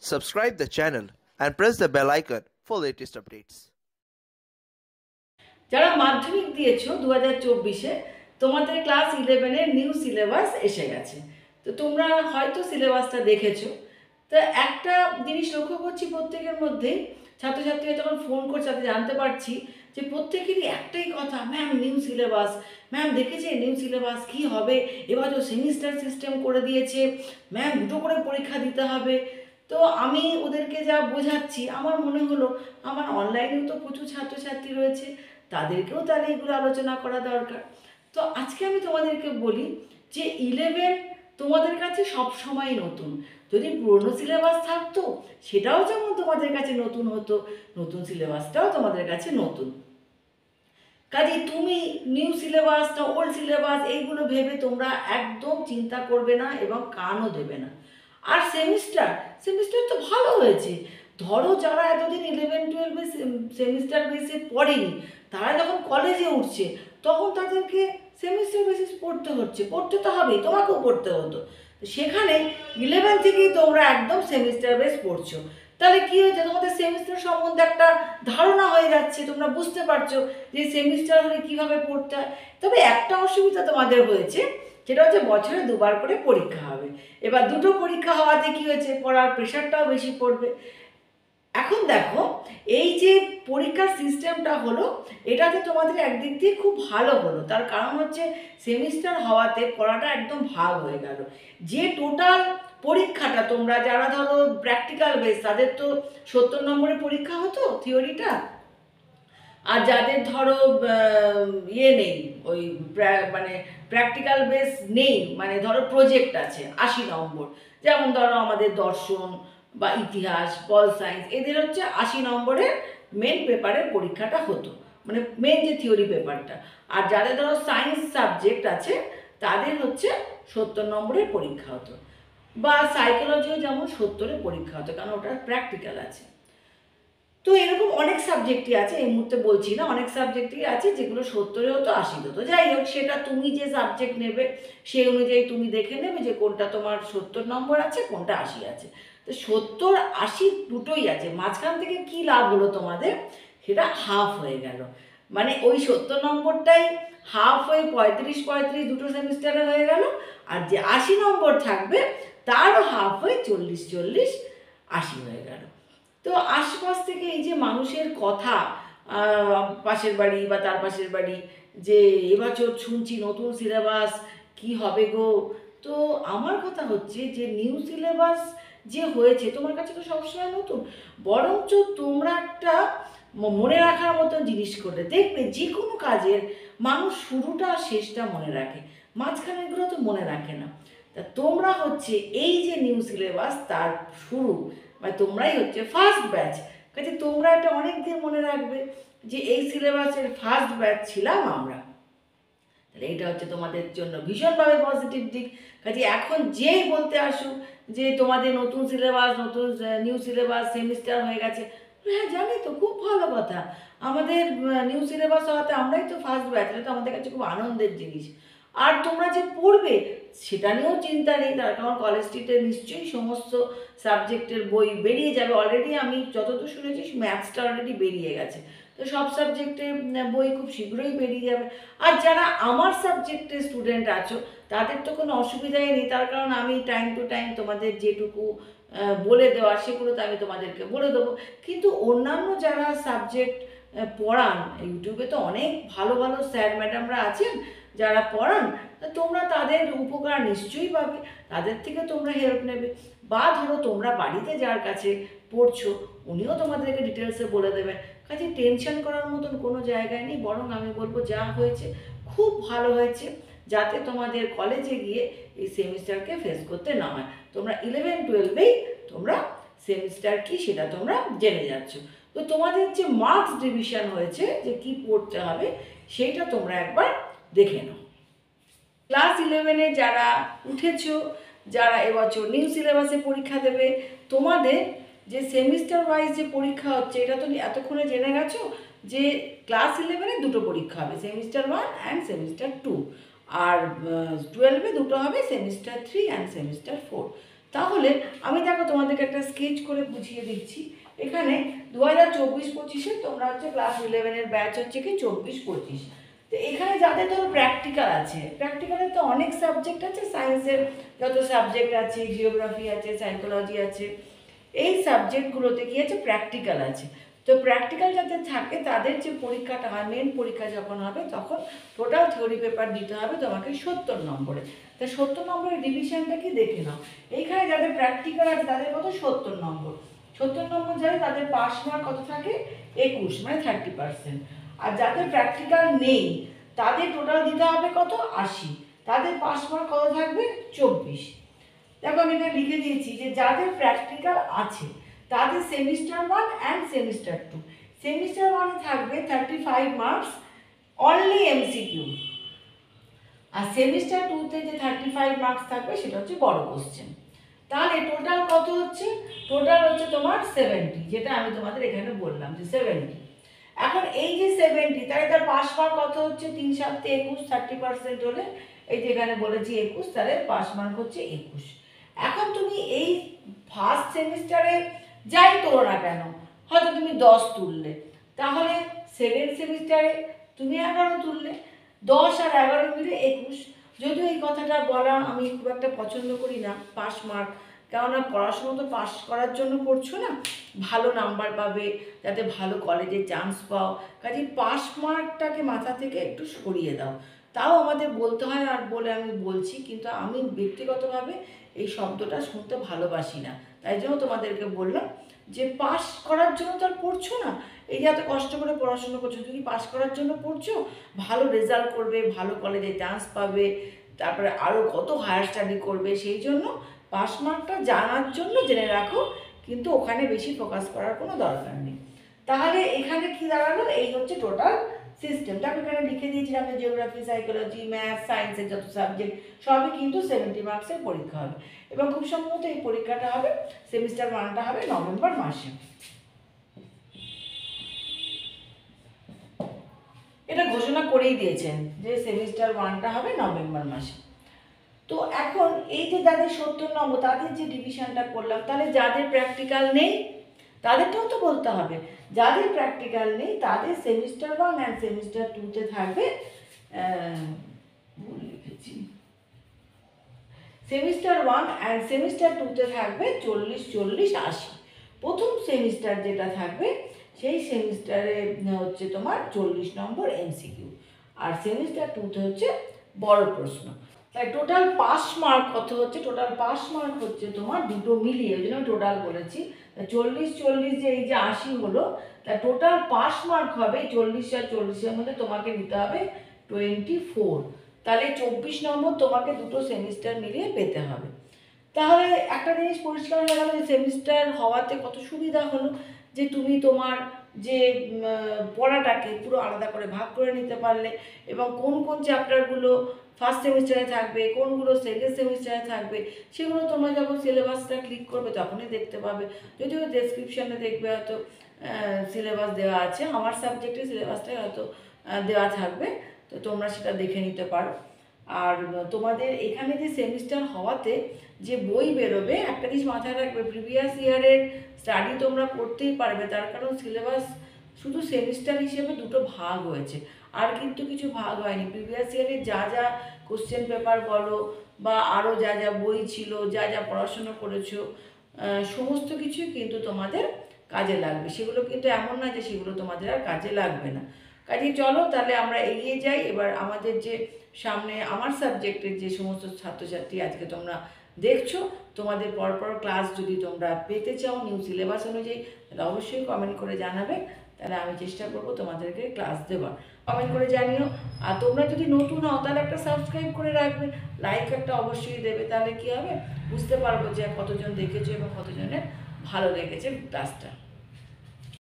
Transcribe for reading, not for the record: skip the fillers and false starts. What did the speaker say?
Subscribe the channel and press the bell icon for latest updates. যারা মাধ্যমিক দিয়েছো 2024-এ তোমাদের ক্লাস 11-এর নিউ সিলেবাস এসে গেছে। তো তোমরা হয়তো সিলেবাসটা দেখেছো। তো একটা জিনিস লক্ষ্য করছি প্রত্যেকের মধ্যেই, ছাত্রছাত্রীরা যখন ফোন করছে তাতে জানতে পারছি যে প্রত্যেকেরই একটাই কথা, ম্যাম নিউ সিলেবাস, ম্যাম দেখেছে নিউ সিলেবাস কী হবে, এবার তো সেমিস্টার সিস্টেম করে দিয়েছে, ম্যাম দুটো করে পরীক্ষা দিতে হবে। তো আমি ওদেরকে যা বোঝাচ্ছি, আমার মনে হলো আমার অনলাইনেও তো প্রচুর ছাত্রছাত্রী রয়েছে, তাদেরকেও তাহলে এগুলো আলোচনা করা দরকার। তো আজকে আমি তোমাদেরকে বলি যে 11 তোমাদের কাছে সব সময় নতুন। যদি পুরনো সিলেবাস থাকতো সেটাও যেমন তোমাদের কাছে নতুন হতো, নতুন সিলেবাসটাও তোমাদের কাছে নতুন। কাজে তুমি নিউ সিলেবাস না ওল্ড সিলেবাস এইগুলো ভেবে তোমরা একদম চিন্তা করবে না এবং কানও দেবে না। আর সেমিস্টার সেমিস্টার তো ভালো হয়েছে। ধরো যারা এতদিন 11-12-এ সেমিস্টার বেসে পড়েনি, তারা যখন কলেজে উঠছে তখন তাদেরকে সেমিস্টার বেসিস পড়তে তো হবেই, তোমাকেও পড়তে হতো। সেখানে 11 থেকেই তোমরা একদম সেমিস্টার বেস পড়ছো। তাহলে কী হয়েছে, তোমাদের সেমিস্টার সম্বন্ধে একটা ধারণা হয়ে যাচ্ছে, তোমরা বুঝতে পারছো যে সেমিস্টার হলে কীভাবে পড়তে হয়। তবে একটা অসুবিধা তোমাদের হয়েছে, সেটা হচ্ছে বছরে দুবার করে পরীক্ষা হবে। এবার দুটো পরীক্ষা হওয়াতে কী হয়েছে, পড়ার প্রেশারটাও বেশি পড়বে। এখন দেখো, এই যে পরীক্ষার সিস্টেমটা হলো, এটাতে তোমাদের একদিক দিয়ে খুব ভালো হলো। তার কারণ হচ্ছে সেমিস্টার হওয়াতে পড়াটা একদম ভাগ হয়ে গেল। যে টোটাল পরীক্ষাটা তোমরা যারা ধরো প্র্যাকটিক্যাল বেস, তাদের তো 70 নম্বরের পরীক্ষা হতো থিওরিটা। আর যাদের ধরো ইয়ে নেই, ওই মানে প্র্যাকটিক্যাল বেস নেই, মানে ধরো প্রজেক্ট আছে 80 নম্বর, যেমন ধরো আমাদের দর্শন বা ইতিহাস, পল সায়েন্স, এদের হচ্ছে 80 নম্বরের মেন পেপারের পরীক্ষাটা হতো, মানে মেন যে থিওরি পেপারটা। আর যাদের ধরো সায়েন্স সাবজেক্ট আছে তাদের হচ্ছে 70 নম্বরের পরীক্ষা হতো। বা সাইকোলজিও যেমন 70-এর পরীক্ষা হতো, কারণ ওটা প্র্যাকটিক্যাল আছে। তো এরকম অনেক সাবজেক্টই আছে, এই মুহূর্তে বলছি না, অনেক সাবজেক্টই আছে যেগুলো 70-এ হতো, 80 হতো। যাই হোক, সেটা তুমি যে সাবজেক্ট নেবে সেই অনুযায়ী তুমি দেখে নেবে যে কোনটা তোমার 70 নম্বর আছে, কোনটা 80 আছে। তো 70-80 দুটোই আছে, মাঝখান থেকে কী লাভ হলো তোমাদের, সেটা হাফ হয়ে গেল। মানে ওই 70 নম্বরটাই হাফ হয়ে 35-35 দুটো সেমিস্টারে হয়ে গেল। আর যে 80 নম্বর থাকবে তারও হাফ হয়ে 40-40 80 হয়ে গেল। তো আশপাশ থেকে এই যে মানুষের কথা, পাশের বাড়ি বা তার পাশের বাড়ি, যে এবছর শুনছি নতুন সিলেবাস, কি হবে গো। তো আমার কথা হচ্ছে যে নিউ সিলেবাস যে হয়েছে তোমার কাছে তো সবসময় নতুন, বরঞ্চ তোমরা একটা মনে রাখার মতো জিনিস করলে দেখবে যে কোনো কাজের মানুষ শুরুটা আর শেষটা মনে রাখে, মাঝখানেরগুলো তো মনে রাখে না। তা তোমরা হচ্ছে এই যে নিউ সিলেবাস তার শুরু, মানে তোমরাই হচ্ছে ফার্স্ট ব্যাচ। কাজে তোমরা এটা অনেক দিন মনে রাখবে যে এই সিলেবাসের ফার্স্ট ব্যাচ ছিলাম আমরা। তাহলে এটা হচ্ছে তোমাদের জন্য ভীষণভাবে পজিটিভ দিক। কাজে এখন যেই বলতে আসুক যে তোমাদের নতুন সিলেবাস, নতুন নিউ সিলেবাস, সেমিস্টার হয়ে গেছে, হ্যাঁ জানি তো, খুব ভালো কথা। আমাদের নিউ সিলেবাস হওয়াতে আমরাই তো ফার্স্ট ব্যাচ, এটা তো আমাদের কাছে খুব আনন্দের জিনিস। আর তোমরা যে পড়বে সেটা নিয়েও চিন্তা নেই, তার কারণ কলেজ স্ট্রিটে নিশ্চয়ই সমস্ত সাবজেক্টের বই বেরিয়ে যাবে। অলরেডি আমি যতদূর শুনেছি ম্যাথসটা অলরেডি বেরিয়ে গেছে। তো সব সাবজেক্টের বই খুব শীঘ্রই বেরিয়ে যাবে। আর যারা আমার সাবজেক্টের স্টুডেন্ট আছো তাদের তো কোনো অসুবিধাই নেই, তার কারণ আমি টাইম টু টাইম তোমাদের যেটুকু বলে দেওয়া সেগুলো তো আমি তোমাদেরকে বলে দেবো। কিন্তু অন্যান্য যারা সাবজেক্ট পড়ান, ইউটিউবে তো অনেক ভালো ভালো স্যার ম্যাডামরা আছেন যারা পড়ান, তোমরা তাদের উপকার নিশ্চয়ই পাবে, তাদের থেকে তোমরা হেল্প নেবে। বা ধরো তোমরা বাড়িতে যার কাছে পড়ছো উনিও তোমাদেরকে ডিটেলসে বলে দেবেন। কাজে টেনশন করার মতন কোনো জায়গায় নেই, বরং আমি বলবো যা হয়েছে খুব ভালো হয়েছে, যাতে তোমাদের কলেজে গিয়ে এই সেমিস্টারকে ফেস করতে না হয়। তোমরা 11-12-এই তোমরা সেমিস্টার কি সেটা তোমরা জেনে যাচ্ছ। তো তোমাদের যে মার্কস ডিভিশন হয়েছে যে কি পড়তে হবে সেইটা তোমরা একবার দেখে নাও। ক্লাস 11-এ যারা উঠেছো, যারা এবছর নিউ সিলেবাসে পরীক্ষা দেবে, তোমাদের যে সেমিস্টার ওয়াইজ যে পরীক্ষা হচ্ছে এটা তো এতক্ষণে জেনে গেছো যে ক্লাস 11-এ দুটো পরীক্ষা হবে, সেমিস্টার 1 অ্যান্ড সেমিস্টার 2। আর 12-এ দুটো হবে, সেমিস্টার 3 অ্যান্ড সেমিস্টার 4। তাহলে আমি দেখো তোমাদেরকে একটা স্কেচ করে বুঝিয়ে দিচ্ছি। এখানে 2024-25 তোমরা হচ্ছে ক্লাস 11-এর ব্যাচ হচ্ছে কি 24-25। তো এখানে যাদের ধরো প্র্যাকটিক্যাল আছে, প্র্যাকটিক্যালে তো অনেক সাবজেক্ট আছে, সায়েন্সের যত সাবজেক্ট আছে, জিওগ্রাফি আছে, সাইকোলজি আছে, এই সাবজেক্টগুলোতে কি আছে প্র্যাকটিক্যাল আছে। তো প্র্যাকটিক্যাল যাতে থাকে তাদের যে পরীক্ষাটা হয়, মেন পরীক্ষা যখন হবে তখন টোটাল থিওরি পেপার দিতে হবে তোমাকে 70 নম্বরে। তা 70 নম্বরের ডিভিশনটা কি দেখে নাও। এইখানে যাদের প্র্যাকটিক্যাল আছে তাদের কত 70 নম্বর, 70 নম্বর যাবে তাদের পাস মার্ক কত থাকে 21, মানে 30%। আর যাদের প্র্যাকটিক্যাল নেই তাদের টোটাল দিতে হবে কত 80, তাদের পাস মার্ক কত থাকবে 24। দেখো আমি এখানে লিখে দিয়েছি যে যাদের প্র্যাকটিক্যাল আছে তাদের সেমিস্টার 1 অ্যান্ড সেমিস্টার 2, সেমিস্টার 1 থাকবে 35 মার্কস অনলি এমসিকিউ, আর সেমিস্টার 2তে যে 35 মার্কস থাকবে সেটা হচ্ছে বড় কোশ্চেন। তাহলে টোটাল কত হচ্ছে, টোটাল হচ্ছে তোমার 70, যেটা আমি তোমাদের এখানে বললাম যে 70। এখন এই যে 70 তাহলে তার পাস মার্ক কত হচ্ছে 3 7 21, 30% হলে এই যে এখানে বলেছি 21, তাহলে পাস মার্ক হচ্ছে 21। এখন তুমি এই ফার্স্ট সেমিস্টারে যাই তোলো না কেন, হয়তো তুমি 10 তুললে, তাহলে সেকেন্ড সেমিস্টারে তুমি 11 তুললে, 10 আর 11 মিলে 21। যদিও এই কথাটা বলা আমি খুব একটা পছন্দ করি না, পাস মার্ক, কেননা পড়াশোনা তো পাস করার জন্য পড়ছো না, ভালো নাম্বার পাবে, যাতে ভালো কলেজে চান্স পাও, কাজে পাস মার্কটাকে মাথা থেকে একটু সরিয়ে দাও। তাও আমাদের বলতে হয় আর বলে আমি বলছি, কিন্তু আমি ব্যক্তিগতভাবে এই শব্দটা শুনতে ভালোবাসি না, তাই জন্য তোমাদেরকে বললাম যে পাস করার জন্য তো আর পড়ছো না, এই যে এত কষ্ট করে পড়াশোনা করছো, তুমি পাস করার জন্য পড়ছো, ভালো রেজাল্ট করবে, ভালো কলেজে চান্স পাবে, তারপরে আরও কত হায়ার স্টাডি করবে, সেই জন্য পাস মার্কটা জানার জন্য জেনে রাখো, কিন্তু ওখানে বেশি ফোকাস করার কোনো দরকার নেই। তাহলে এখানে কি দাঁড়ালো, এই হচ্ছে টোটাল সিস্টেমটা আমি এখানে লিখে দিয়েছি। আমি জিওগ্রাফি, সাইকোলজি, ম্যাথ, সায়েন্সের যত সাবজেক্ট সবই কিন্তু 70 মার্কসের পরীক্ষা হবে, এবং খুব সম্ভবত এই পরীক্ষাটা হবে সেমিস্টার 1টা হবে নভেম্বর মাসে। এটা ঘোষণা করেই দিয়েছেন যে সেমিস্টার 1টা হবে নভেম্বর মাসে। তো এখন এই যে যাদের 70 নম্বর তাদের যে ডিভিশনটা করলাম, তাহলে যাদের প্র্যাকটিক্যাল নেই তাদেরটাও তো বলতে হবে, যাদের প্র্যাকটিক্যাল নেই তাদের সেমিস্টার 1 অ্যান্ড সেমিস্টার 2তে থাকবে সেমিস্টার 1 অ্যান্ড সেমিস্টার 2তে থাকবে 40 40 80। প্রথম সেমিস্টার যেটা থাকবে সেই সেমিস্টারে হচ্ছে তোমার 40 নম্বর এমসিকিউ, আর সেমিস্টার 2তে হচ্ছে বড় প্রশ্ন। তাই টোটাল পাস মার্ক কত হচ্ছে, টোটাল পাস মার্ক হচ্ছে তোমার দুটো মিলিয়ে, ওই জন্য টোটাল বলেছি 40 40 যে এই যে 80 হলো, তা টোটাল পাস মার্ক হবে 40 আর 40-এর মধ্যে তোমাকে নিতে হবে 24, তাহলে 24 নম্বর তোমাকে দুটো সেমিস্টার মিলিয়ে পেতে হবে। তাহলে একটা জিনিস পরিষ্কার হয়ে গেল যে সেমিস্টার হওয়াতে কত সুবিধা হলো, যে তুমি তোমার যে পড়াটাকে পুরো আলাদা করে ভাগ করে নিতে পারলে, এবং কোন কোন চ্যাপ্টারগুলো ফার্স্ট সেমিস্টারে থাকবে, কোনগুলো সেকেন্ড সেমিস্টারে থাকবে, সেগুলো তোমরা যখন সিলেবাসটা ক্লিক করবে তখনই দেখতে পাবে। যদিও ডেসক্রিপশানে দেখবে হয়তো সিলেবাস দেওয়া আছে, আমার সাবজেক্টের সিলেবাসটাই হয়তো দেওয়া থাকবে, তো তোমরা সেটা দেখে নিতে পারো। আর তোমাদের এখানে যে সেমিস্টার হওয়াতে যে বই বেরোবে, একটা জিনিস মাথায় রাখবে, প্রিভিয়াস ইয়ারের স্টাডি তোমরা করতেই পারবে, তার কারণ সিলেবাস শুধু সেমিস্টার হিসেবে দুটো ভাগ হয়েছে, আর কিন্তু কিছু ভাগ হয়নি। প্রিভিয়াস ইয়ারে যা যা কোশ্চেন পেপার বলো বা আরও যা যা বই ছিল, যা যা পড়াশোনা করেছো, সমস্ত কিছুই কিন্তু তোমাদের কাজে লাগবে, সেগুলো কিন্তু এমন না যে সেগুলো তোমাদের আর কাজে লাগবে না। কাজেই চলো তাহলে আমরা এগিয়ে যাই। এবার আমাদের যে সামনে আমার সাবজেক্টের যে সমস্ত ছাত্রছাত্রী আজকে তোমরা দেখছো, তোমাদের পরপর ক্লাস যদি তোমরা পেতে চাও নিউ সিলেবাস অনুযায়ী, তাহলে অবশ্যই কমেন্ট করে জানাবে, তাহলে আমি চেষ্টা করব তোমাদেরকে ক্লাস দেওয়ার। কমেন্ট করে জানিও, আর তোমরা যদি নতুন হও তাহলে একটা সাবস্ক্রাইব করে রাখবে, লাইক একটা অবশ্যই দেবে, তাহলে কী হবে বুঝতে পারবো যে কতজন দেখেছো এবং কতজনের ভালো লেগেছে ক্লাসটা।